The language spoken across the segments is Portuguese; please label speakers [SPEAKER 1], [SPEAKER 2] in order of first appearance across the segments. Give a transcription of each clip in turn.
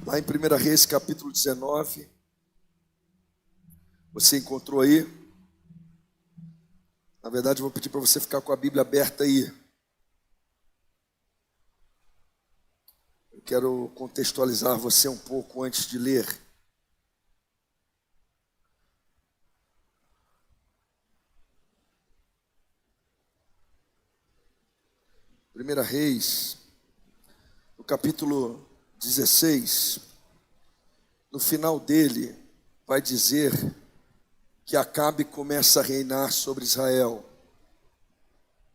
[SPEAKER 1] Lá em 1 Reis, capítulo 19. Você encontrou aí? Na verdade, eu vou pedir para você ficar com a Bíblia aberta aí. Eu quero contextualizar você um pouco antes de ler. Primeira Reis, no capítulo 16, no final dele, vai dizer que Acabe começa a reinar sobre Israel.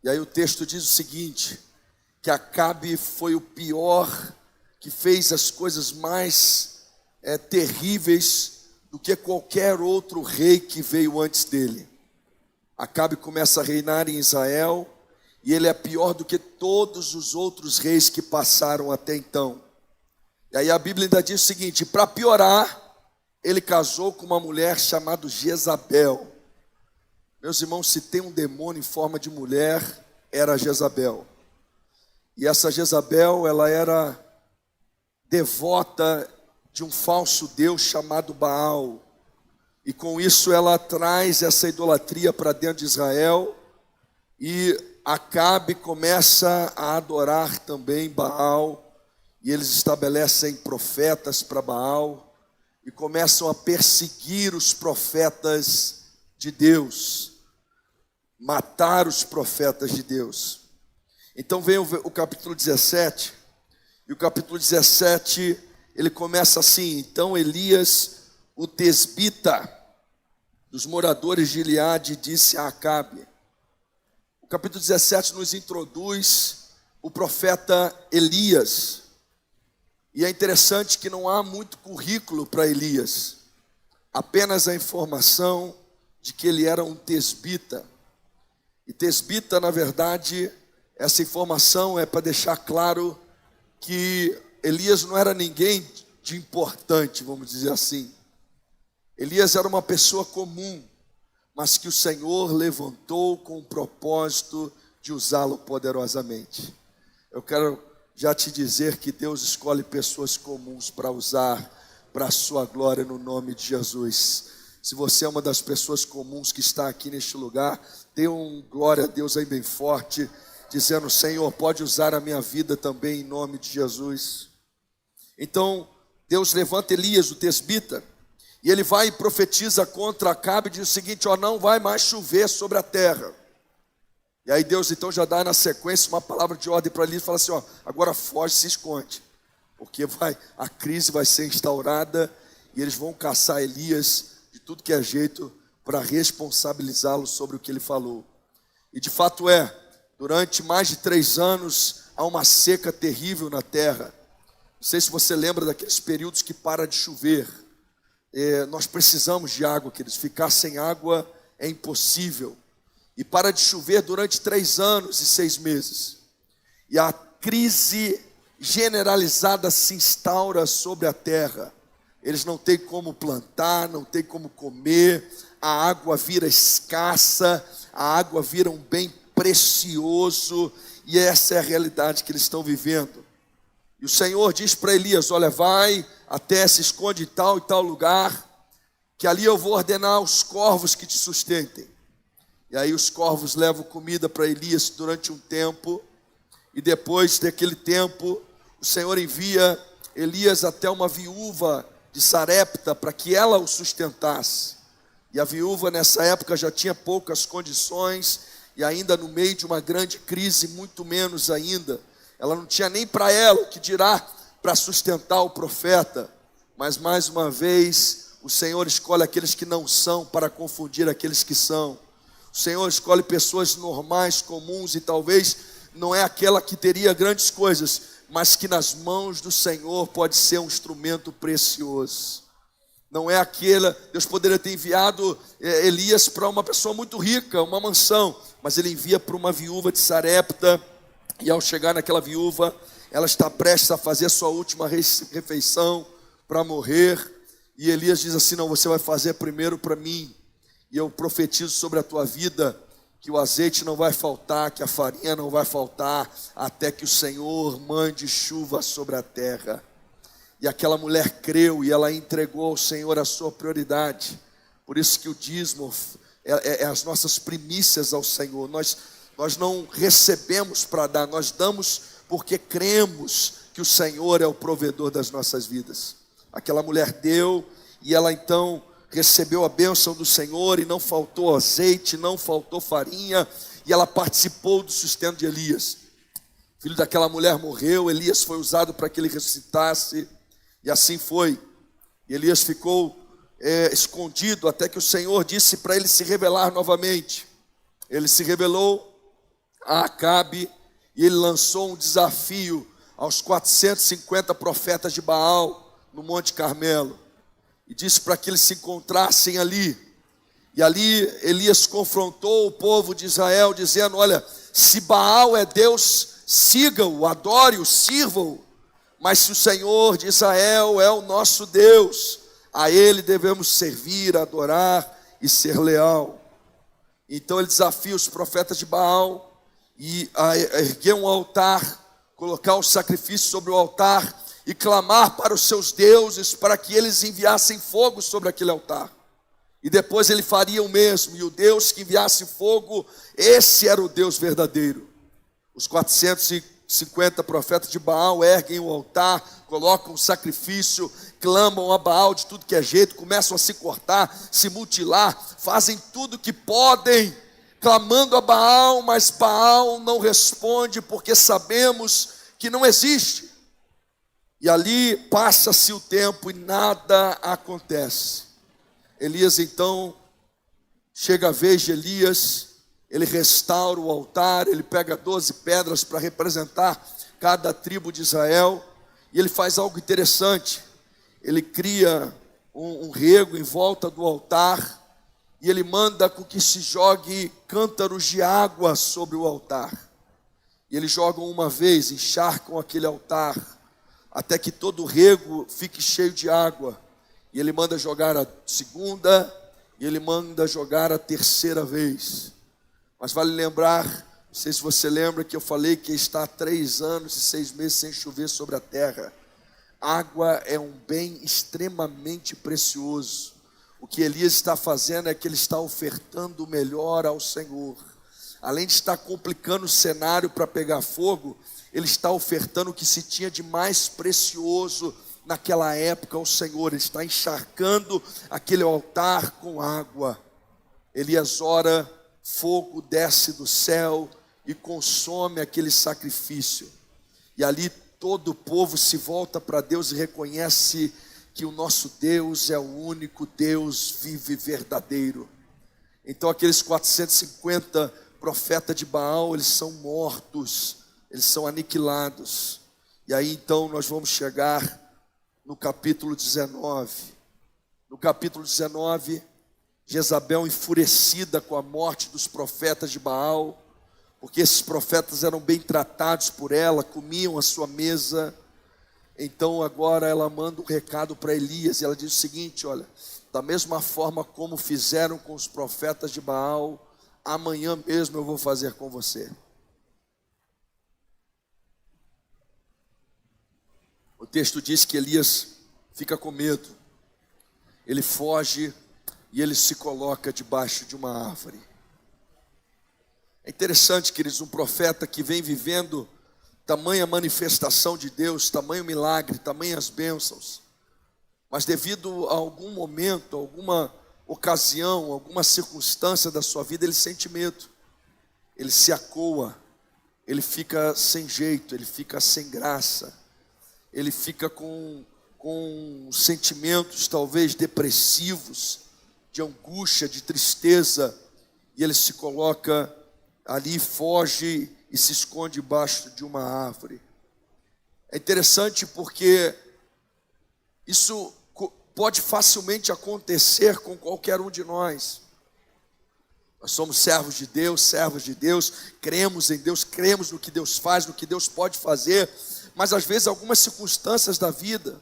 [SPEAKER 1] E aí o texto diz o seguinte, que Acabe foi o pior, que fez as coisas mais terríveis do que qualquer outro rei que veio antes dele. Acabe começa a reinar em Israel, e ele é pior do que todos os outros reis que passaram até então. E aí a Bíblia ainda diz o seguinte, para piorar, ele casou com uma mulher chamada Jezabel. Meus irmãos, se tem um demônio em forma de mulher, era Jezabel. E essa Jezabel, ela era devota de um falso deus chamado Baal. E com isso ela traz essa idolatria para dentro de Israel. E Acabe começa a adorar também Baal. E eles estabelecem profetas para Baal. E começam a perseguir os profetas de Deus, matar os profetas de Deus. Então vem o capítulo 17, e o capítulo 17, ele começa assim, então Elias, o tesbita, dos moradores de Gileade, disse a Acabe. O capítulo 17 nos introduz o profeta Elias. E é interessante que não há muito currículo para Elias, apenas a informação de que ele era um tesbita. E tesbita, na verdade, essa informação é para deixar claro que Elias não era ninguém de importante, vamos dizer assim. Elias era uma pessoa comum, mas que o Senhor levantou com o propósito de usá-lo poderosamente. Eu quero já te dizer que Deus escolhe pessoas comuns para usar para a sua glória no nome de Jesus. Se você é uma das pessoas comuns que está aqui neste lugar, dê glória a Deus aí bem forte, dizendo, Senhor, pode usar a minha vida também em nome de Jesus. Então, Deus levanta Elias, o tesbita, e ele vai e profetiza contra Acabe e diz o seguinte, não vai mais chover sobre a terra. E aí Deus então já dá na sequência uma palavra de ordem para Elias e fala assim, agora foge, se esconde, porque a crise vai ser instaurada e eles vão caçar Elias de tudo que é jeito para responsabilizá-lo sobre o que ele falou. E de fato durante mais de 3 anos há uma seca terrível na terra. Não sei se você lembra daqueles períodos que para de chover. Nós precisamos de água, queridos, ficar sem água é impossível. E para de chover durante 3 anos e 6 meses. E a crise generalizada se instaura sobre a terra. Eles não têm como plantar, não têm como comer. A água vira escassa, a água vira um bem precioso. E essa é a realidade que eles estão vivendo. E o Senhor diz para Elias, olha, vai até, se esconde em tal e tal lugar, que ali eu vou ordenar aos corvos que te sustentem. E aí os corvos levam comida para Elias durante um tempo. E depois daquele tempo, o Senhor envia Elias até uma viúva de Sarepta para que ela o sustentasse. E a viúva nessa época já tinha poucas condições. E ainda no meio de uma grande crise, muito menos ainda. Ela não tinha nem para ela o que dirá para sustentar o profeta. Mas mais uma vez, o Senhor escolhe aqueles que não são para confundir aqueles que são. O Senhor escolhe pessoas normais, comuns, e talvez não é aquela que teria grandes coisas, mas que nas mãos do Senhor pode ser um instrumento precioso. Não é aquela, Deus poderia ter enviado Elias para uma pessoa muito rica, uma mansão, mas ele envia para uma viúva de Sarepta, e ao chegar naquela viúva, ela está prestes a fazer a sua última refeição para morrer, e Elias diz assim, não, você vai fazer primeiro para mim. E eu profetizo sobre a tua vida que o azeite não vai faltar, que a farinha não vai faltar, até que o Senhor mande chuva sobre a terra. E aquela mulher creu e ela entregou ao Senhor a sua prioridade. Por isso que o dízimo é as nossas primícias ao Senhor. Nós não recebemos para dar, nós damos porque cremos que o Senhor é o provedor das nossas vidas. Aquela mulher deu e ela então recebeu a bênção do Senhor e não faltou azeite, não faltou farinha, e ela participou do sustento de Elias. O filho daquela mulher morreu, Elias foi usado para que ele ressuscitasse, e assim foi. E Elias ficou escondido até que o Senhor disse para ele se revelar novamente. Ele se revelou a Acabe e ele lançou um desafio aos 450 profetas de Baal no Monte Carmelo. E disse para que eles se encontrassem ali. E ali Elias confrontou o povo de Israel, dizendo: olha, se Baal é Deus, siga-o, adore-o, sirva-o. Mas se o Senhor de Israel é o nosso Deus, a Ele devemos servir, adorar e ser leal. Então ele desafia os profetas de Baal e a erguer um altar, colocar o sacrifício sobre o altar e clamar para os seus deuses para que eles enviassem fogo sobre aquele altar. E depois ele faria o mesmo, e o Deus que enviasse fogo, esse era o Deus verdadeiro. Os 450 profetas de Baal erguem o altar, colocam o sacrifício, clamam a Baal de tudo que é jeito, começam a se cortar, se mutilar, fazem tudo que podem, clamando a Baal, mas Baal não responde, porque sabemos que não existe. E ali passa-se o tempo e nada acontece. Elias então, chega a vez de Elias, ele restaura o altar, ele pega 12 pedras para representar cada tribo de Israel, e ele faz algo interessante. Ele cria um rego em volta do altar, e ele manda com que se jogue cântaros de água sobre o altar. E eles jogam uma vez, encharcam aquele altar, até que todo o rego fique cheio de água. E ele manda jogar a segunda, e ele manda jogar a terceira vez. Mas vale lembrar, não sei se você lembra, que eu falei que está há 3 anos e 6 meses sem chover sobre a terra. Água é um bem extremamente precioso. O que Elias está fazendo é que ele está ofertando o melhor ao Senhor. Além de estar complicando o cenário para pegar fogo, ele está ofertando o que se tinha de mais precioso naquela época ao Senhor. Ele está encharcando aquele altar com água. Elias ora, fogo desce do céu e consome aquele sacrifício. E ali todo o povo se volta para Deus e reconhece que o nosso Deus é o único Deus vivo e verdadeiro. Então aqueles 450 profetas de Baal, eles são mortos, eles são aniquilados. E aí então nós vamos chegar no capítulo 19. No capítulo 19, Jezabel, enfurecida com a morte dos profetas de Baal, porque esses profetas eram bem tratados por ela, comiam à sua mesa. Então agora ela manda um recado para Elias, e ela diz o seguinte: olha, da mesma forma como fizeram com os profetas de Baal, amanhã mesmo eu vou fazer com você. O texto diz que Elias fica com medo, ele foge e ele se coloca debaixo de uma árvore. É interessante, queridos, um profeta que vem vivendo tamanha manifestação de Deus, tamanho milagre, tamanhas bênçãos, mas devido a algum momento, alguma ocasião, alguma circunstância da sua vida, ele sente medo, ele se acoa, ele fica sem jeito, ele fica sem graça, ele fica com sentimentos talvez depressivos, de angústia, de tristeza, e ele se coloca ali, foge e se esconde debaixo de uma árvore. É interessante porque isso pode facilmente acontecer com qualquer um de nós. Nós somos servos de Deus, cremos em Deus, cremos no que Deus faz, no que Deus pode fazer, mas às vezes algumas circunstâncias da vida,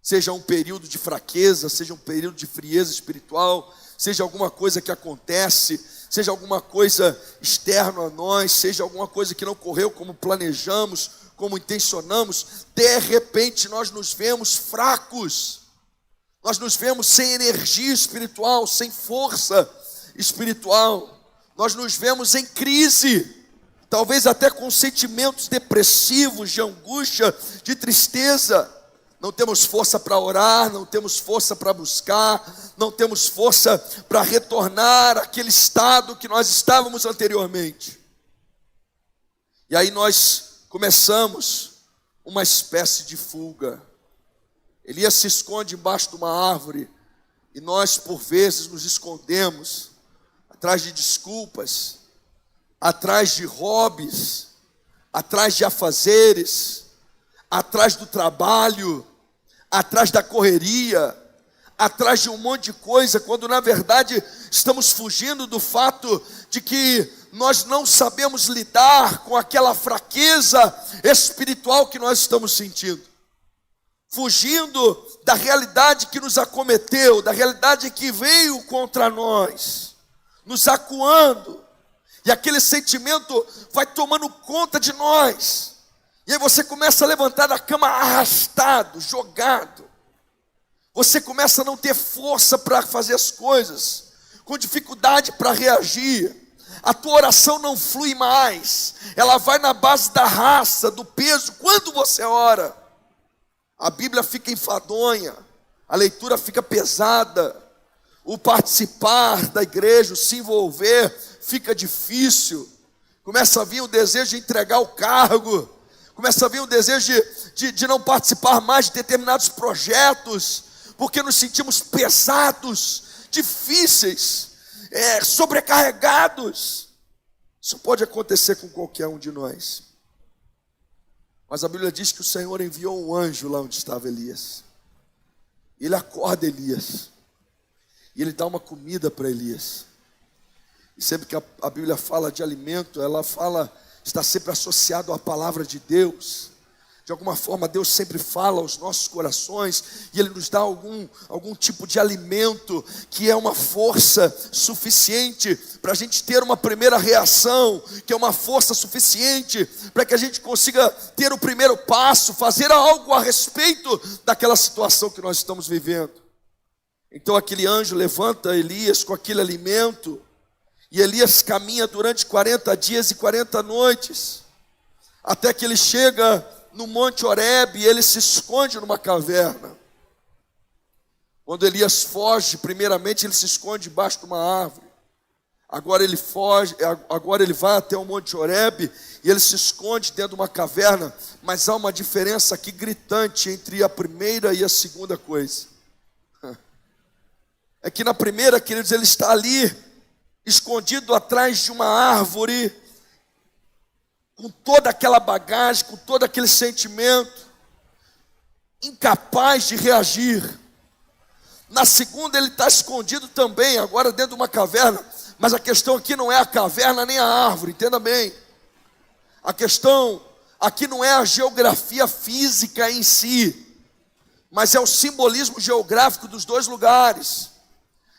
[SPEAKER 1] seja um período de fraqueza, seja um período de frieza espiritual, seja alguma coisa que acontece, seja alguma coisa externa a nós, seja alguma coisa que não correu como planejamos, como intencionamos, de repente repente nós nos vemos fracos, nós nos vemos sem energia espiritual, sem força espiritual, nós nos vemos em crise, talvez até com sentimentos depressivos, de angústia, de tristeza. Não temos força para orar, não temos força para buscar, não temos força para retornar àquele estado que nós estávamos anteriormente. E aí nós começamos uma espécie de fuga. Elias se esconde embaixo de uma árvore e nós, por vezes, nos escondemos atrás de desculpas, atrás de hobbies, atrás de afazeres, atrás do trabalho, atrás da correria, atrás de um monte de coisa, quando na verdade estamos fugindo do fato de que nós não sabemos lidar com aquela fraqueza espiritual que nós estamos sentindo. Fugindo da realidade que nos acometeu, da realidade que veio contra nós, nos acuando, e aquele sentimento vai tomando conta de nós, e aí você começa a levantar da cama arrastado, jogado, você começa a não ter força para fazer as coisas, com dificuldade para reagir, a tua oração não flui mais, ela vai na base da raça, do peso. Quando você ora, a Bíblia fica enfadonha, a leitura fica pesada, o participar da igreja, o se envolver, fica difícil, começa a vir o desejo de entregar o cargo, começa a vir o desejo de não participar mais de determinados projetos, porque nos sentimos pesados, difíceis, sobrecarregados. Isso pode acontecer com qualquer um de nós. Mas a Bíblia diz que o Senhor enviou um anjo lá onde estava Elias. Ele acorda Elias. E ele dá uma comida para Elias. E sempre que a Bíblia fala de alimento, ela está sempre associado à palavra de Deus. De alguma forma Deus sempre fala aos nossos corações e Ele nos dá algum tipo de alimento que é uma força suficiente para a gente ter uma primeira reação, que é uma força suficiente para que a gente consiga ter o primeiro passo, fazer algo a respeito daquela situação que nós estamos vivendo. Então aquele anjo levanta Elias com aquele alimento e Elias caminha durante 40 dias e 40 noites, até que ele chega no Monte Horebe, e ele se esconde numa caverna. Quando Elias foge, primeiramente ele se esconde debaixo de uma árvore. Agora ele foge, agora ele vai até o Monte Horebe e ele se esconde dentro de uma caverna. Mas há uma diferença aqui gritante entre a primeira e a segunda coisa. É que na primeira, queridos, ele está ali, escondido atrás de uma árvore, com toda aquela bagagem, com todo aquele sentimento, incapaz de reagir. Na segunda ele está escondido também, agora dentro de uma caverna, mas a questão aqui não é a caverna nem a árvore, entenda bem. A questão aqui não é a geografia física em si, mas é o simbolismo geográfico dos dois lugares.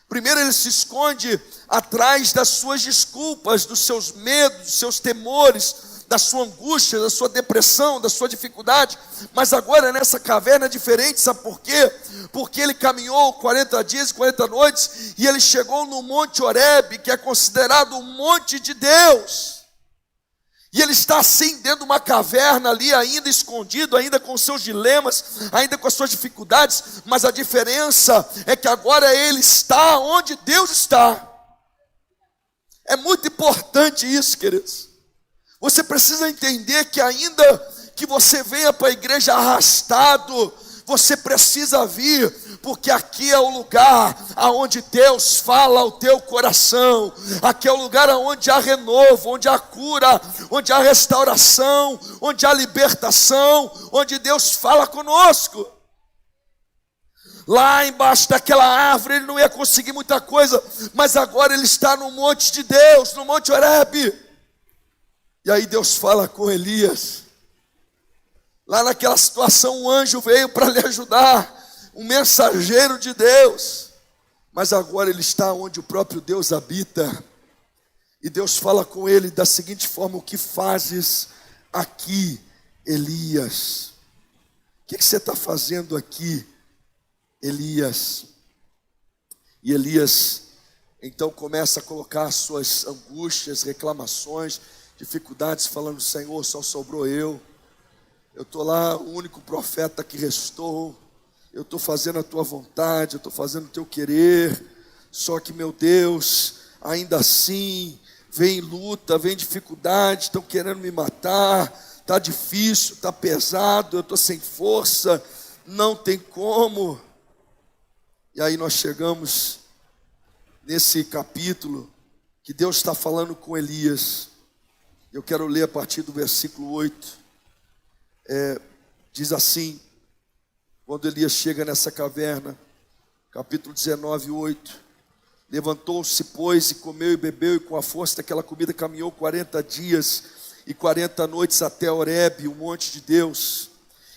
[SPEAKER 1] Primeiro ele se esconde atrás das suas desculpas, dos seus medos, dos seus temores, da sua angústia, da sua depressão, da sua dificuldade. Mas agora nessa caverna é diferente, sabe por quê? Porque ele caminhou 40 dias e 40 noites e ele chegou no Monte Horebe, que é considerado um monte de Deus. E ele está assim dentro de uma caverna ali, ainda escondido, ainda com seus dilemas, ainda com as suas dificuldades. Mas a diferença é que agora ele está onde Deus está. É muito importante isso, queridos. Você precisa entender que ainda que você venha para a igreja arrastado, você precisa vir, porque aqui é o lugar aonde Deus fala ao teu coração. Aqui é o lugar onde há renovo, onde há cura, onde há restauração, onde há libertação, onde Deus fala conosco. Lá embaixo daquela árvore ele não ia conseguir muita coisa, mas agora ele está no monte de Deus, no Monte Horebe. E aí Deus fala com Elias. Lá naquela situação um anjo veio para lhe ajudar, um mensageiro de Deus. Mas agora ele está onde o próprio Deus habita. E Deus fala com ele da seguinte forma: o que fazes aqui, Elias? que você está fazendo aqui, Elias? E Elias então começa a colocar suas angústias, reclamações, dificuldades, falando: Senhor, só sobrou eu estou lá, o único profeta que restou, eu estou fazendo a tua vontade, eu estou fazendo o teu querer, só que, meu Deus, ainda assim, vem luta, vem dificuldade, estão querendo me matar, está difícil, está pesado, eu estou sem força, não tem como. E aí nós chegamos nesse capítulo que Deus está falando com Elias. Eu quero ler a partir do versículo 8. Diz assim, quando Elias chega nessa caverna, capítulo 19, 8. Levantou-se, pois, e comeu e bebeu, e com a força daquela comida caminhou 40 dias e 40 noites até Horebe, o monte de Deus.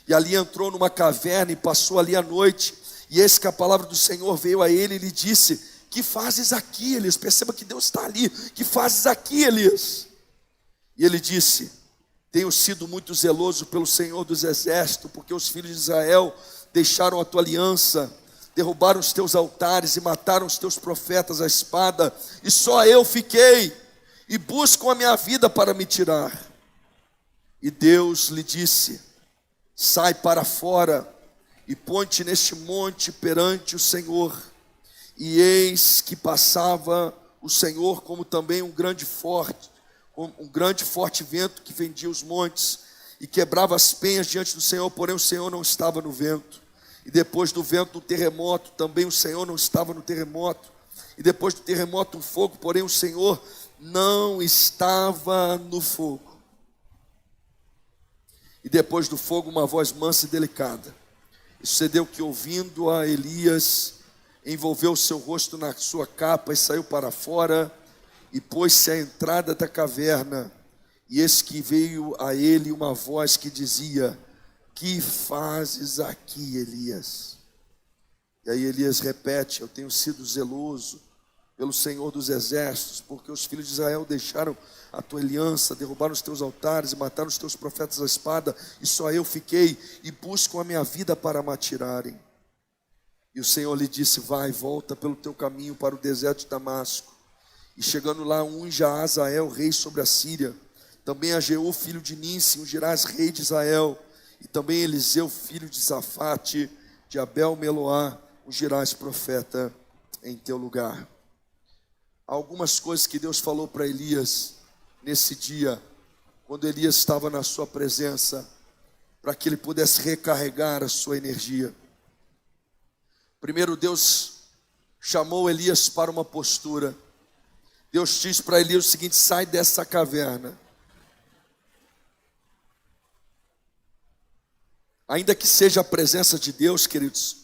[SPEAKER 1] E ali entrou numa caverna e passou ali a noite. E eis que a palavra do Senhor veio a ele e lhe disse: que fazes aqui, Elias? Perceba que Deus está ali. Que fazes aqui, Elias? E ele disse: tenho sido muito zeloso pelo Senhor dos exércitos, porque os filhos de Israel deixaram a tua aliança, derrubaram os teus altares e mataram os teus profetas à espada, e só eu fiquei, e buscam a minha vida para me tirar. E Deus lhe disse: sai para fora e põe-te neste monte perante o Senhor. E eis que passava o Senhor como também um grande forte vento que fendia os montes e quebrava as penhas diante do Senhor, porém o Senhor não estava no vento. E depois do vento, um terremoto, também o Senhor não estava no terremoto. E depois do terremoto, um fogo, porém o Senhor não estava no fogo. E depois do fogo, uma voz mansa e delicada. E sucedeu que, ouvindo a Elias, envolveu o seu rosto na sua capa e saiu para fora, e pôs-se à entrada da caverna. E eis que veio a ele uma voz que dizia: que fazes aqui, Elias? E aí Elias repete: eu tenho sido zeloso pelo Senhor dos exércitos, porque os filhos de Israel deixaram a tua aliança, derrubaram os teus altares e mataram os teus profetas à espada, e só eu fiquei, e buscam a minha vida para me atirarem. E o Senhor lhe disse: vai, volta pelo teu caminho para o deserto de Damasco, e chegando lá, unge a Azael, rei sobre a Síria. Também a Jeú, filho de Ninsi, ungirás rei de Israel. E também Eliseu, filho de Safate, de Abel-Meloá, ungirás profeta em teu lugar. Há algumas coisas que Deus falou para Elias nesse dia, quando Elias estava na sua presença, para que ele pudesse recarregar a sua energia. Primeiro, Deus chamou Elias para uma postura. Deus diz para Elias o seguinte: sai dessa caverna. Ainda que seja a presença de Deus, queridos,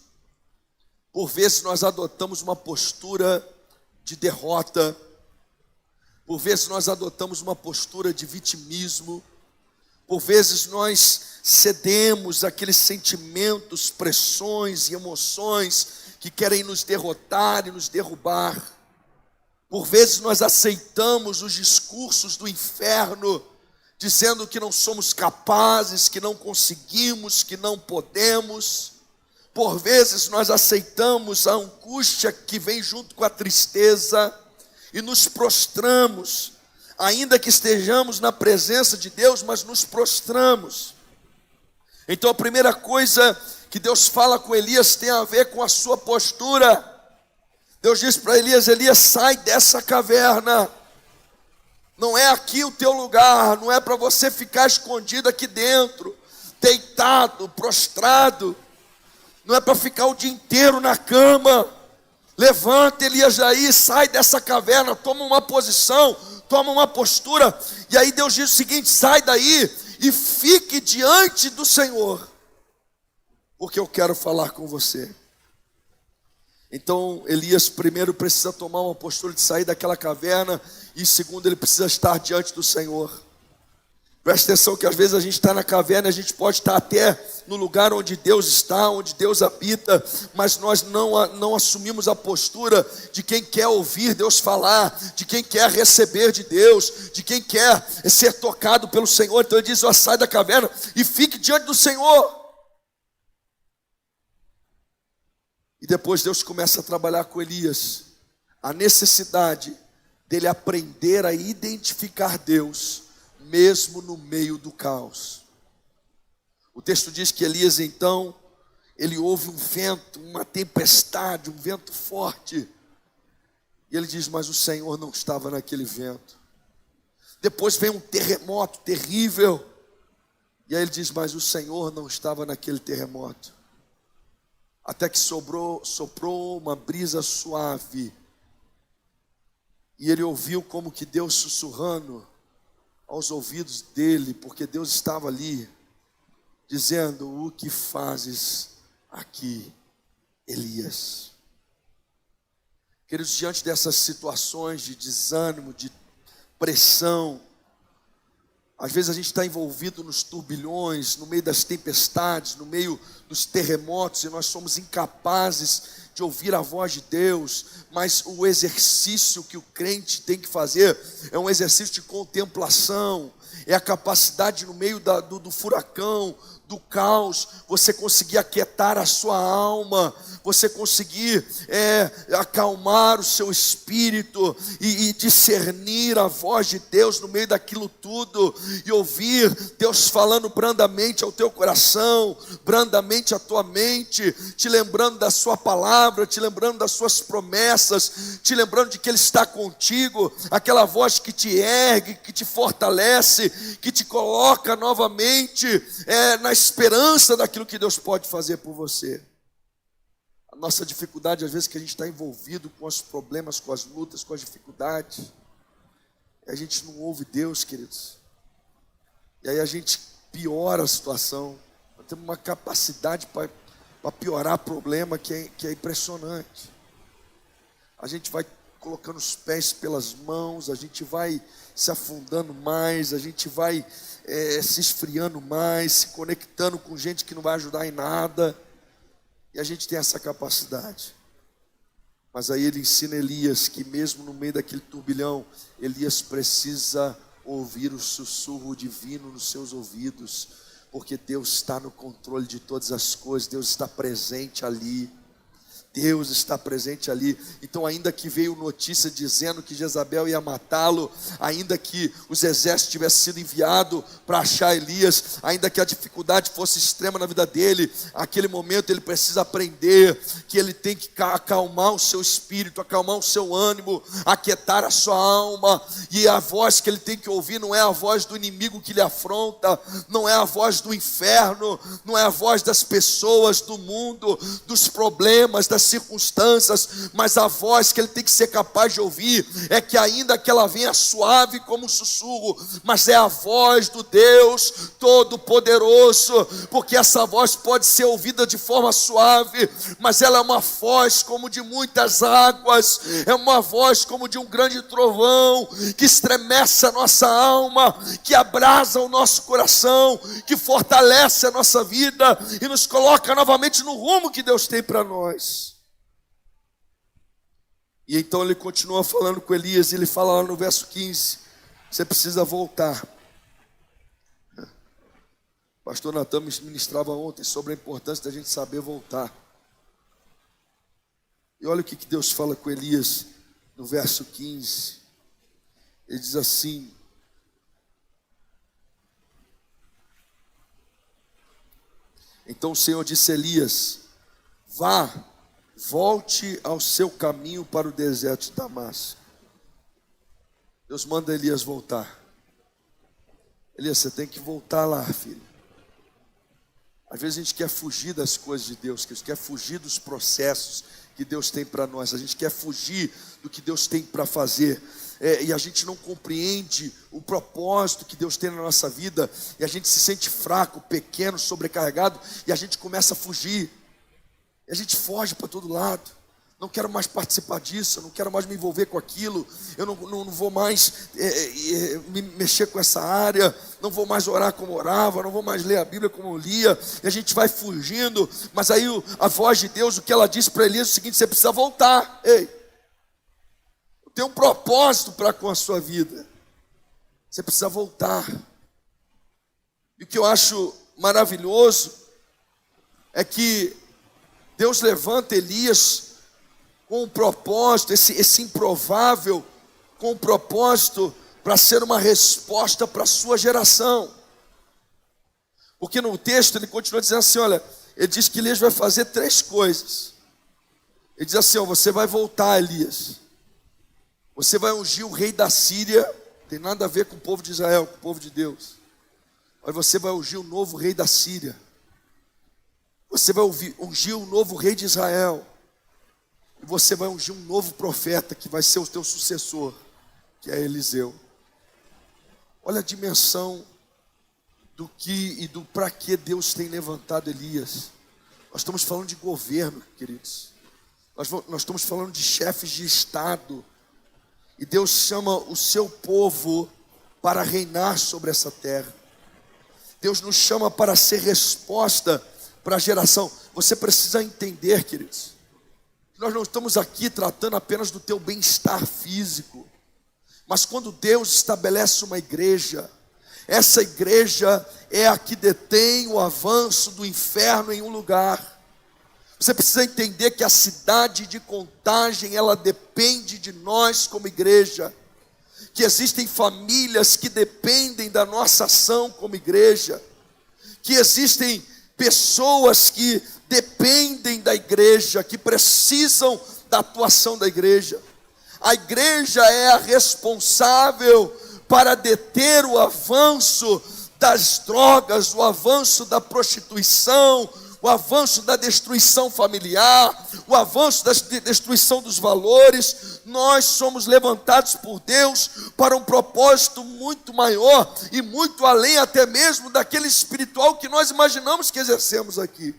[SPEAKER 1] por vezes nós adotamos uma postura de derrota, por vezes nós adotamos uma postura de vitimismo, por vezes nós cedemos àqueles sentimentos, pressões e emoções que querem nos derrotar e nos derrubar. Por vezes nós aceitamos os discursos do inferno, dizendo que não somos capazes, que não conseguimos, que não podemos. Por vezes nós aceitamos a angústia que vem junto com a tristeza e nos prostramos, ainda que estejamos na presença de Deus, mas nos prostramos. Então a primeira coisa que Deus fala com Elias tem a ver com a sua postura. Deus diz para Elias: Elias, sai dessa caverna. Não é aqui o teu lugar, não é para você ficar escondido aqui dentro, deitado, prostrado. Não é para ficar o dia inteiro na cama. Levanta, Elias, aí, sai dessa caverna, toma uma posição, toma uma postura. E aí Deus diz o seguinte: sai daí e fique diante do Senhor, porque eu quero falar com você. Então Elias primeiro precisa tomar uma postura de sair daquela caverna, e segundo, ele precisa estar diante do Senhor. Presta atenção que às vezes a gente está na caverna, a gente pode estar até no lugar onde Deus está, onde Deus habita, mas nós não assumimos a postura de quem quer ouvir Deus falar, de quem quer receber de Deus, de quem quer ser tocado pelo Senhor. Então ele diz: ó, sai da caverna e fique diante do Senhor. E depois Deus começa a trabalhar com Elias a necessidade dele aprender a identificar Deus, mesmo no meio do caos. O texto diz que Elias então, ele ouve um vento, uma tempestade, um vento forte. E ele diz, mas o Senhor não estava naquele vento. Depois vem um terremoto terrível. E aí ele diz, mas o Senhor não estava naquele terremoto. Até que soprou uma brisa suave. E ele ouviu como que Deus sussurrando aos ouvidos dele, porque Deus estava ali, dizendo, o que fazes aqui, Elias? Queridos, diante dessas situações de desânimo, de pressão, às vezes a gente está envolvido nos turbilhões, no meio das tempestades, no meio dos terremotos, e nós somos incapazes de ouvir a voz de Deus. Mas o exercício que o crente tem que fazer é um exercício de contemplação, é a capacidade no meio do furacão, do caos, você conseguir aquietar a sua alma, você conseguir acalmar o seu espírito e discernir a voz de Deus no meio daquilo tudo, e ouvir Deus falando brandamente ao teu coração, brandamente à tua mente, te lembrando da sua palavra, te lembrando das suas promessas, te lembrando de que Ele está contigo, aquela voz que te ergue, que te fortalece, que te coloca novamente na esperança daquilo que Deus pode fazer por você. A nossa dificuldade, às vezes, que a gente está envolvido com os problemas, com as lutas, com as dificuldades, a gente não ouve Deus, queridos. E aí a gente piora a situação. Nós temos uma capacidade para piorar problema que é impressionante. A gente vai colocando os pés pelas mãos, a gente vai se afundando mais, a gente vai se esfriando mais, se conectando com gente que não vai ajudar em nada. E a gente tem essa capacidade. Mas aí ele ensina Elias que mesmo no meio daquele turbilhão, Elias precisa ouvir o sussurro divino nos seus ouvidos, porque Deus está no controle de todas as coisas, Deus está presente ali. Deus está presente ali. Então, ainda que veio notícia dizendo que Jezabel ia matá-lo, ainda que os exércitos tivessem sido enviados para achar Elias, ainda que a dificuldade fosse extrema na vida dele, naquele momento ele precisa aprender que ele tem que acalmar o seu espírito, acalmar o seu ânimo, aquietar a sua alma, e a voz que ele tem que ouvir não é a voz do inimigo que lhe afronta, não é a voz do inferno, não é a voz das pessoas, do mundo, dos problemas, das circunstâncias, mas a voz que ele tem que ser capaz de ouvir é que ainda que ela venha suave como um sussurro, mas é a voz do Deus Todo-Poderoso, porque essa voz pode ser ouvida de forma suave, mas ela é uma voz como de muitas águas, é uma voz como de um grande trovão, que estremece a nossa alma, que abrasa o nosso coração, que fortalece a nossa vida e nos coloca novamente no rumo que Deus tem para nós. E então ele continua falando com Elias, e ele fala lá no verso 15, você precisa voltar. O pastor Natan me ministrava ontem sobre a importância da gente saber voltar. E olha o que Deus fala com Elias no verso 15. Ele diz assim: então o Senhor disse a Elias, volte ao seu caminho para o deserto de Damasco. Deus manda Elias voltar. Elias, você tem que voltar lá, filho. Às vezes a gente quer fugir das coisas de Deus, que a gente quer fugir dos processos que Deus tem para nós, a gente quer fugir do que Deus tem para fazer, e a gente não compreende o propósito que Deus tem na nossa vida, e a gente se sente fraco, pequeno, sobrecarregado, e a gente começa a fugir, e a gente foge para todo lado. Não quero mais participar disso, eu não quero mais me envolver com aquilo, eu não vou mais me mexer com essa área, não vou mais orar como orava, não vou mais ler a Bíblia como eu lia, e a gente vai fugindo. Mas aí a voz de Deus, o que ela disse para Elias é o seguinte: você precisa voltar. Ei, eu tenho um propósito para com a sua vida, você precisa voltar. E o que eu acho maravilhoso é que Deus levanta Elias com um propósito, esse improvável, com um propósito para ser uma resposta para a sua geração. Porque no texto ele continua dizendo assim, olha, ele diz que Elias vai fazer 3 coisas. Ele diz assim, ó, você vai voltar, Elias. Você vai ungir o rei da Síria, tem nada a ver com o povo de Israel, com o povo de Deus. Mas você vai ungir o novo rei da Síria. Você vai ungir o novo rei de Israel. E você vai ungir um novo profeta que vai ser o teu sucessor, que é Eliseu. Olha a dimensão do que e do para que Deus tem levantado Elias. Nós estamos falando de governo, queridos. Nós estamos falando de chefes de Estado. E Deus chama o seu povo para reinar sobre essa terra. Deus nos chama para ser resposta para a geração. Você precisa entender, queridos, que nós não estamos aqui tratando apenas do teu bem-estar físico. Mas quando Deus estabelece uma igreja, essa igreja é a que detém o avanço do inferno em um lugar. Você precisa entender que a cidade de Contagem, ela depende de nós como igreja. Que existem famílias que dependem da nossa ação como igreja. Que existem pessoas que dependem da igreja, que precisam da atuação da igreja. A igreja é a responsável para deter o avanço das drogas, o avanço da prostituição, o avanço da destruição familiar, o avanço da destruição dos valores. Nós somos levantados por Deus para um propósito muito maior e muito além até mesmo daquele espiritual que nós imaginamos que exercemos aqui.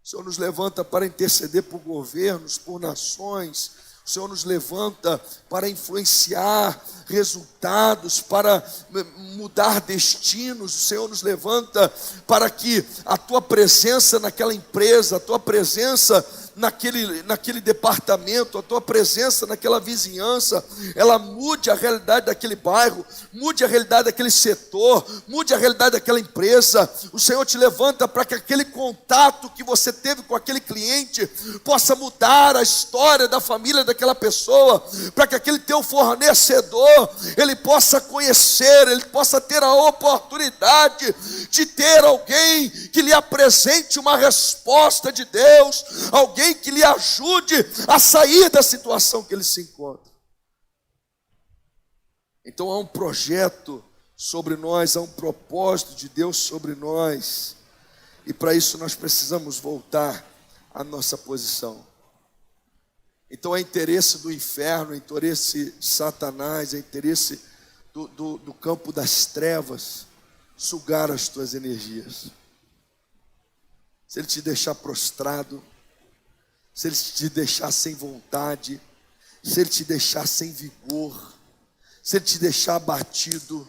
[SPEAKER 1] O Senhor nos levanta para interceder por governos, por nações. O Senhor nos levanta para influenciar resultados, para mudar destinos. O Senhor nos levanta para que a tua presença naquela empresa, a tua presença naquele departamento, a tua presença naquela vizinhança, ela mude a realidade daquele bairro, mude a realidade daquele setor, mude a realidade daquela empresa. O Senhor te levanta para que aquele contato que você teve com aquele cliente possa mudar a história da família daquela pessoa, para que aquele teu fornecedor, ele possa conhecer, ele possa ter a oportunidade de ter alguém que lhe apresente uma resposta de Deus, alguém que lhe ajude a sair da situação que ele se encontra. Então há um projeto sobre nós, há um propósito de Deus sobre nós, e para isso nós precisamos voltar à nossa posição. Então é interesse do inferno, é interesse de Satanás, é interesse do campo das trevas sugar as tuas energias. Se ele te deixar prostrado, se ele te deixar sem vontade, se ele te deixar sem vigor, se ele te deixar abatido,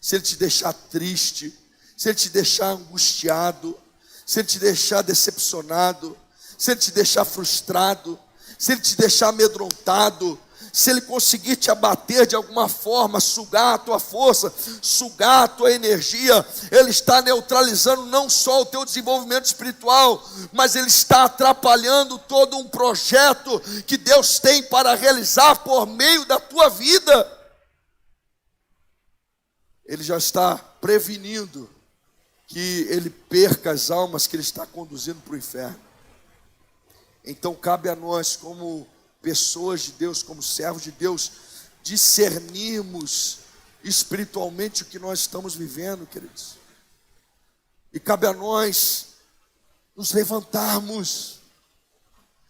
[SPEAKER 1] se ele te deixar triste, se ele te deixar angustiado, se ele te deixar decepcionado, se ele te deixar frustrado, se ele te deixar amedrontado, se ele conseguir te abater de alguma forma, sugar a tua força, sugar a tua energia, ele está neutralizando não só o teu desenvolvimento espiritual, mas ele está atrapalhando todo um projeto que Deus tem para realizar por meio da tua vida. Ele já está prevenindo que ele perca as almas que ele está conduzindo para o inferno. Então cabe a nós, como pessoas de Deus, como servos de Deus, discernirmos espiritualmente o que nós estamos vivendo, queridos. E cabe a nós nos levantarmos,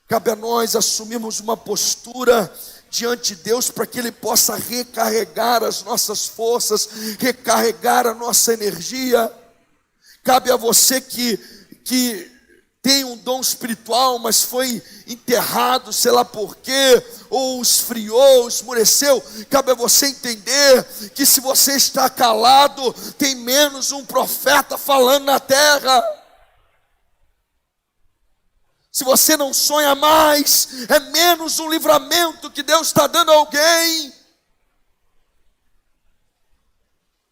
[SPEAKER 1] cabe a nós assumirmos uma postura diante de Deus para que Ele possa recarregar as nossas forças, recarregar a nossa energia. Cabe a você que tem um dom espiritual, mas foi enterrado, sei lá por quê, ou esfriou, esmureceu. Cabe a você entender que se você está calado, tem menos um profeta falando na terra. Se você não sonha mais, é menos um livramento que Deus está dando a alguém.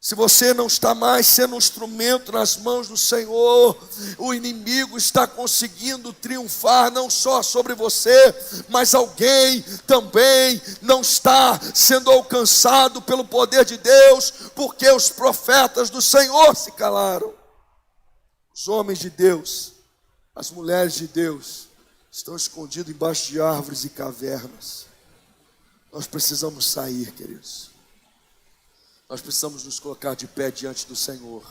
[SPEAKER 1] Se você não está mais sendo um instrumento nas mãos do Senhor, o inimigo está conseguindo triunfar não só sobre você, mas alguém também não está sendo alcançado pelo poder de Deus, porque os profetas do Senhor se calaram. Os homens de Deus, as mulheres de Deus, estão escondidos embaixo de árvores e cavernas. Nós precisamos sair, queridos. Nós precisamos nos colocar de pé diante do Senhor.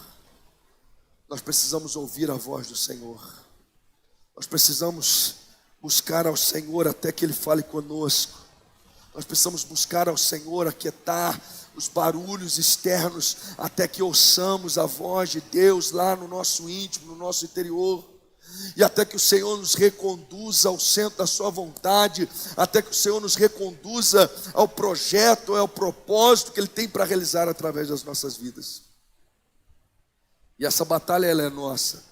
[SPEAKER 1] Nós precisamos ouvir a voz do Senhor. Nós precisamos buscar ao Senhor até que Ele fale conosco. Nós precisamos buscar ao Senhor, aquietar os barulhos externos, até que ouçamos a voz de Deus lá no nosso íntimo, no nosso interior. E até que o Senhor nos reconduza ao centro da sua vontade, até que o Senhor nos reconduza ao projeto, ao propósito que Ele tem para realizar através das nossas vidas. E essa batalha, ela é nossa.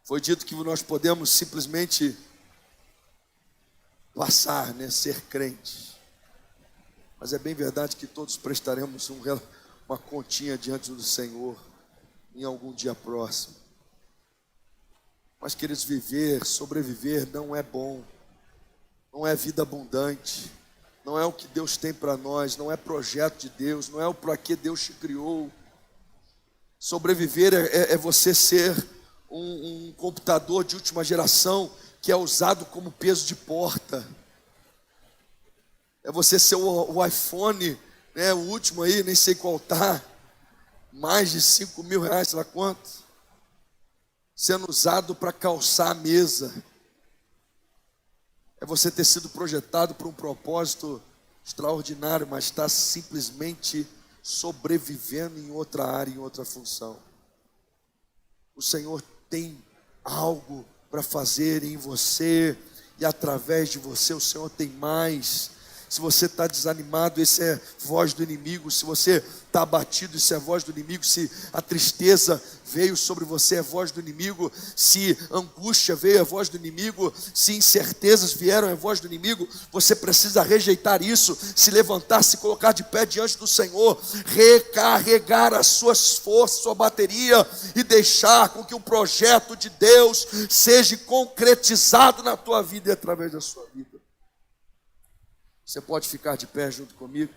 [SPEAKER 1] Foi dito que nós podemos simplesmente passar, ser crente. Mas é bem verdade que todos prestaremos uma continha diante do Senhor em algum dia próximo. Mas, queridos, sobreviver não é bom, não é vida abundante, não é o que Deus tem para nós, não é projeto de Deus, não é o para que Deus te criou. Sobreviver é você ser um computador de última geração que é usado como peso de porta. É você ser o iPhone, o último aí, nem sei qual tá, mais de 5 mil reais, sei lá quanto, sendo usado para calçar a mesa. É você ter sido projetado para um propósito extraordinário, mas está simplesmente sobrevivendo em outra área, em outra função. O Senhor tem algo para fazer em você, e através de você o Senhor tem mais. Se você está desanimado, essa é voz do inimigo. Se você está abatido, isso é voz do inimigo. Se a tristeza veio sobre você, é voz do inimigo. Se angústia veio, é voz do inimigo. Se incertezas vieram, é voz do inimigo. Você precisa rejeitar isso, se levantar, se colocar de pé diante do Senhor, recarregar as suas forças, sua bateria, e deixar com que o projeto de Deus seja concretizado na tua vida e através da sua vida. Você pode ficar de pé junto comigo?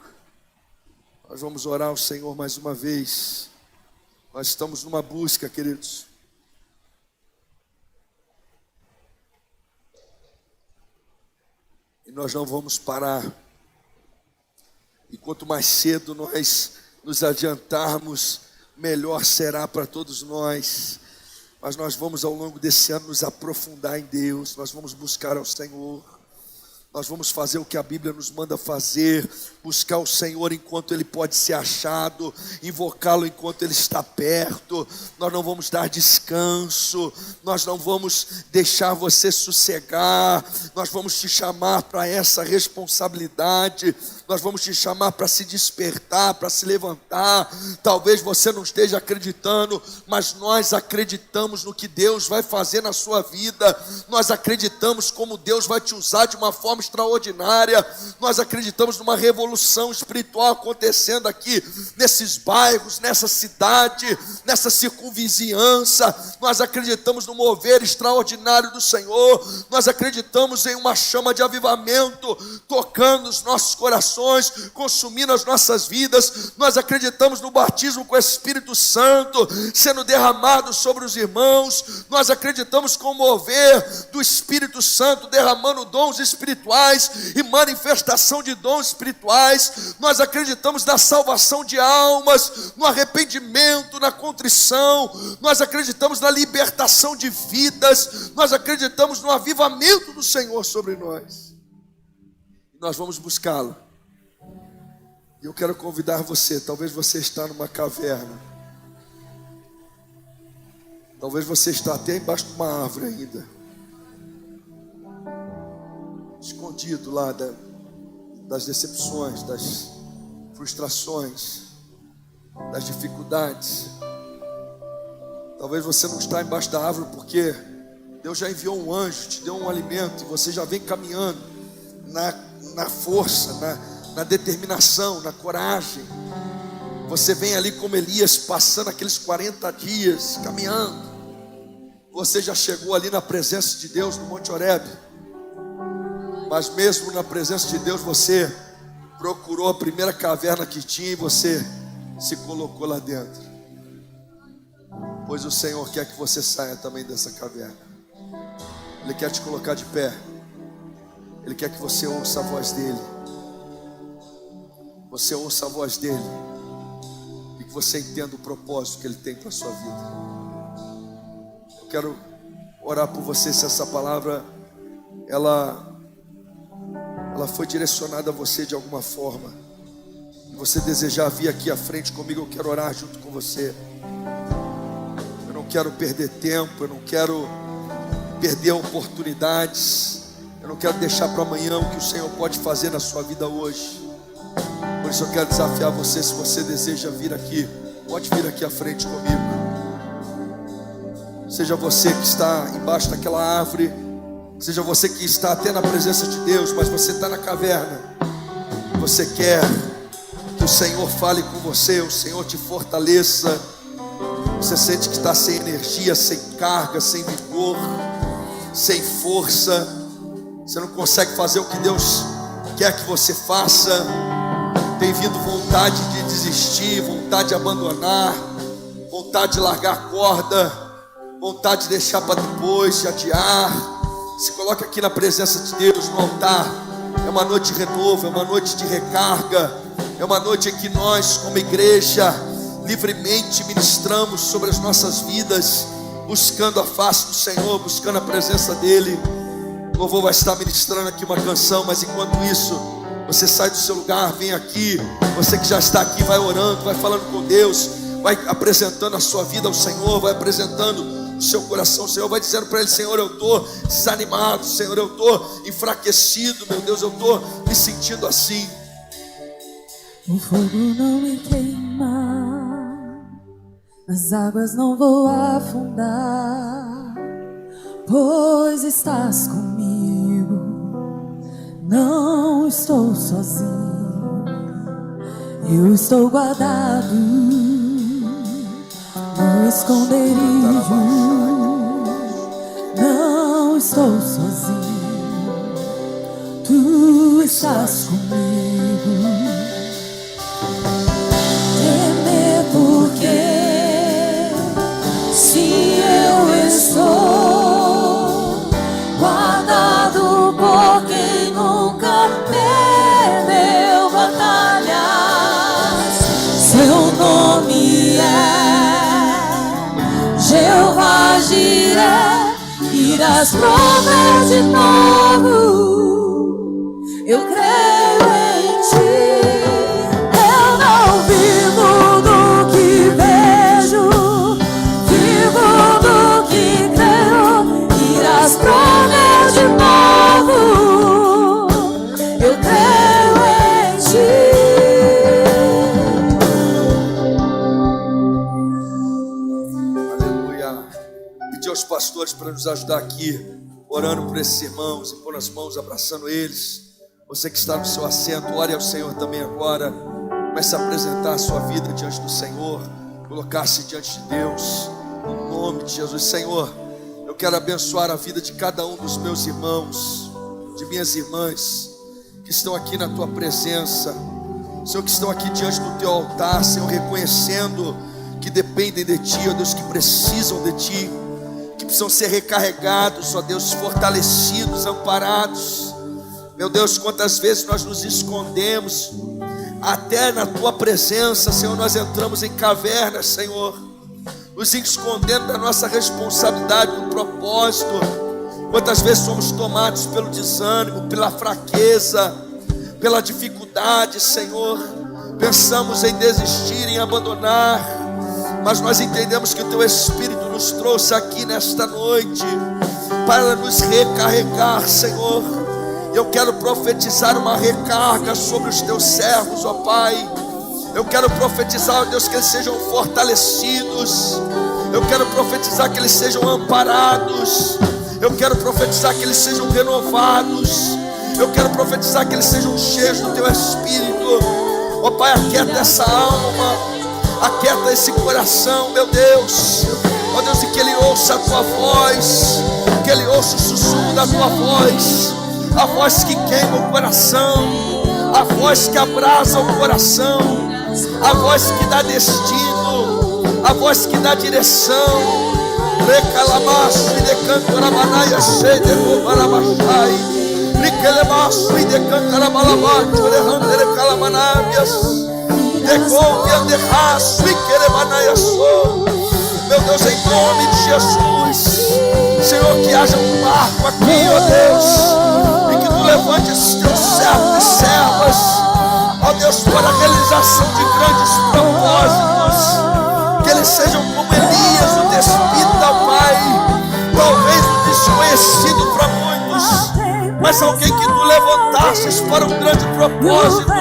[SPEAKER 1] Nós vamos orar ao Senhor mais uma vez. Nós estamos numa busca, queridos. E nós não vamos parar. E quanto mais cedo nós nos adiantarmos, melhor será para todos nós. Mas nós vamos ao longo desse ano nos aprofundar em Deus. Nós vamos buscar ao Senhor. Nós vamos fazer o que a Bíblia nos manda fazer, buscar o Senhor enquanto Ele pode ser achado, invocá-lo enquanto Ele está perto. Nós não vamos dar descanso, nós não vamos deixar você sossegar, nós vamos te chamar para essa responsabilidade, nós vamos te chamar para se despertar, para se levantar. Talvez você não esteja acreditando, mas nós acreditamos no que Deus vai fazer na sua vida, nós acreditamos como Deus vai te usar de uma forma extraordinária. Nós acreditamos numa revolução espiritual acontecendo aqui nesses bairros, nessa cidade, nessa circunvizinhança. Nós acreditamos no mover extraordinário do Senhor. Nós acreditamos em uma chama de avivamento tocando os nossos corações, consumindo as nossas vidas. Nós acreditamos no batismo com o Espírito Santo sendo derramado sobre os irmãos. Nós acreditamos com o mover do Espírito Santo derramando dons espirituais e manifestação de dons espirituais. Nós acreditamos na salvação de almas, no arrependimento, na contrição. Nós acreditamos na libertação de vidas. Nós acreditamos no avivamento do Senhor sobre nós. E nós vamos buscá-lo. E eu quero convidar você. Talvez você está numa caverna, talvez você está até embaixo de uma árvore ainda, escondido lá das decepções, das frustrações, das dificuldades. Talvez você não está embaixo da árvore porque Deus já enviou um anjo, te deu um alimento, e você já vem caminhando na força, na determinação, na coragem. Você vem ali como Elias, passando aqueles 40 dias, caminhando. Você já chegou ali na presença de Deus no Monte Horebe. Mas mesmo na presença de Deus, você procurou a primeira caverna que tinha e você se colocou lá dentro. Pois o Senhor quer que você saia também dessa caverna. Ele quer te colocar de pé. Ele quer que você ouça a voz dele. Você ouça a voz dele. E que você entenda o propósito que ele tem para a sua vida. Eu quero orar por você. Se essa palavra ela foi direcionada a você de alguma forma, e você desejar vir aqui à frente comigo, eu quero orar junto com você. Eu não quero perder tempo, eu não quero perder oportunidades, eu não quero deixar para amanhã o que o Senhor pode fazer na sua vida hoje. Por isso eu quero desafiar você. Se você deseja vir aqui, pode vir aqui à frente comigo. Seja você que está embaixo daquela árvore, seja você que está até na presença de Deus, mas você está na caverna. Você quer que o Senhor fale com você, o Senhor te fortaleça. Você sente que está sem energia, sem carga, sem vigor, sem força. Você não consegue fazer o que Deus quer que você faça. Tem vindo vontade de desistir, vontade de abandonar, vontade de largar a corda, vontade de deixar para depois, de adiar. Se coloque aqui na presença de Deus, no altar. É uma noite de renovo, é uma noite de recarga. É uma noite em que nós, como igreja, livremente ministramos sobre as nossas vidas, buscando a face do Senhor, buscando a presença dEle. O louvor vai estar ministrando aqui uma canção, mas enquanto isso, você sai do seu lugar, vem aqui. Você que já está aqui, vai orando, vai falando com Deus, vai apresentando a sua vida ao Senhor, vai apresentando o seu coração. O Senhor vai dizendo para Ele: Senhor, eu estou desanimado, Senhor, eu estou enfraquecido, meu Deus, eu estou me sentindo assim.
[SPEAKER 2] O fogo não me queima, nas águas não vou afundar, pois estás comigo, não estou sozinho. Eu estou guardado no esconderijo, não estou sozinho, tu estás comigo. Temer porque se eu estou guardado por quem nunca perdeu batalhas, seu nome é Jeová Jireh, irás prover de novo. Eu creio em ti. Eu não vivo do que vejo, vivo do que creio. Irás prover de novo. Eu creio em ti.
[SPEAKER 1] Aleluia. Pedi aos pastores para nos ajudar aqui, orando por esses irmãos, e pôr as mãos, abraçando eles. Você que está no seu assento, ore ao Senhor também agora. Comece a apresentar a sua vida diante do Senhor, colocar-se diante de Deus, em nome de Jesus. Senhor, eu quero abençoar a vida de cada um dos meus irmãos, de minhas irmãs, que estão aqui na tua presença. Senhor, que estão aqui diante do teu altar, Senhor, reconhecendo que dependem de ti, ó Deus, que precisam de ti, que precisam ser recarregados, ó Deus, fortalecidos, amparados. Meu Deus, quantas vezes nós nos escondemos até na tua presença, Senhor. Nós entramos em cavernas, Senhor, nos escondendo da nossa responsabilidade, do propósito. Quantas vezes somos tomados pelo desânimo, pela fraqueza, pela dificuldade, Senhor. Pensamos em desistir, em abandonar, mas nós entendemos que o teu Espírito nos trouxe aqui nesta noite para nos recarregar, Senhor. Eu quero profetizar uma recarga sobre os teus servos, ó Pai. Eu quero profetizar, ó Deus, que eles sejam fortalecidos. Eu quero profetizar que eles sejam amparados. Eu quero profetizar que eles sejam renovados. Eu quero profetizar que eles sejam cheios do teu Espírito. Ó Pai, aquieta essa alma. Aquieta esse coração, meu Deus. Ó Deus, e que ele ouça a tua voz, que ele ouça o sussurro da tua voz, a voz que queima o coração, a voz que abrasa o coração, a voz que dá destino, a voz que dá direção. Recalamaço e decantarabanaia cheia de roubarabachai, riquelemaço e decantarabalabate, orehande recalamanamias, deconvian de raço e querebanaia sou. Meu Deus, em nome de Jesus, Senhor, que haja um marco aqui, ó Deus, e que tu levante esses teus servos e servas, ó Deus, para a realização de grandes propósitos, que eles sejam como Elias, o despida, Pai, talvez um desconhecido para muitos, mas alguém que tu levantastes para um grande propósito,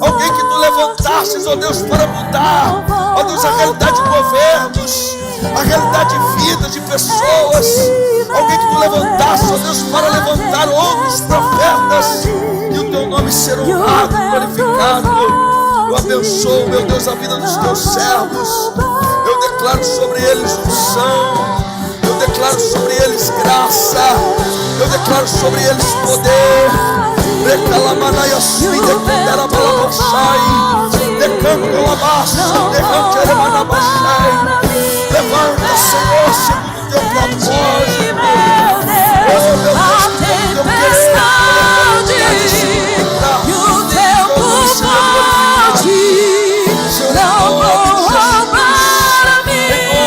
[SPEAKER 1] alguém que tu levantastes, ó Deus, para mudar, ó Deus, a realidade de governos, a realidade de vida de pessoas, alguém que tu levantaste, ó Deus, para levantar outros profetas e o teu nome ser honrado e glorificado. Eu abençoo, meu Deus, a vida dos teus servos. Eu declaro sobre eles unção, eu declaro sobre eles graça, eu declaro sobre eles poder. Recalamanaya sui decantarabalabachai, decantolabaço, decantaremanabachai. Levanta, Senhor, segundo o teu propósito. Oh, meu Deus, segundo o teu
[SPEAKER 2] e o teu combate não vou roubar a minha fé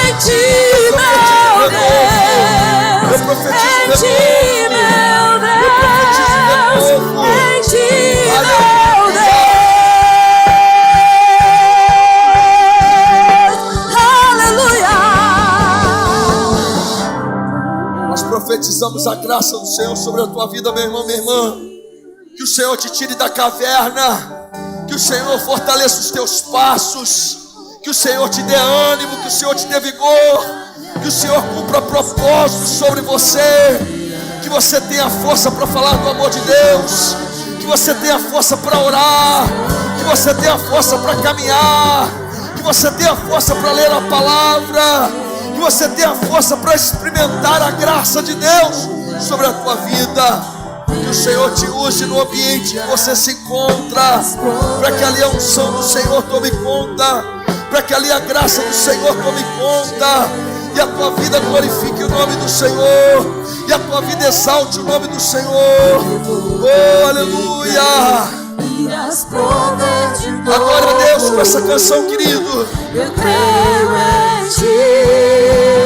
[SPEAKER 2] em ti, meu Deus, em ti, meu Deus, em ti, meu Deus, aleluia.
[SPEAKER 1] Nós profetizamos a graça do Senhor sobre a tua vida, meu irmão, minha irmã. Que o Senhor te tire da caverna, que o Senhor fortaleça os teus passos, que o Senhor te dê ânimo, que o Senhor te dê vigor, que o Senhor cumpra propósitos sobre você, que você tenha força para falar do amor de Deus, que você tenha força para orar, que você tenha força para caminhar, que você tenha força para ler a palavra, que você tenha força para experimentar a graça de Deus sobre a tua vida. Que o Senhor te use no ambiente que você se encontra, para que ali a unção do Senhor tome conta, para que ali a graça do Senhor tome conta, e a tua vida glorifique o nome do Senhor, e a tua vida exalte o nome do Senhor. Oh, aleluia!
[SPEAKER 2] Adora
[SPEAKER 1] a Deus com essa canção, querido.
[SPEAKER 2] Eu creio em ti.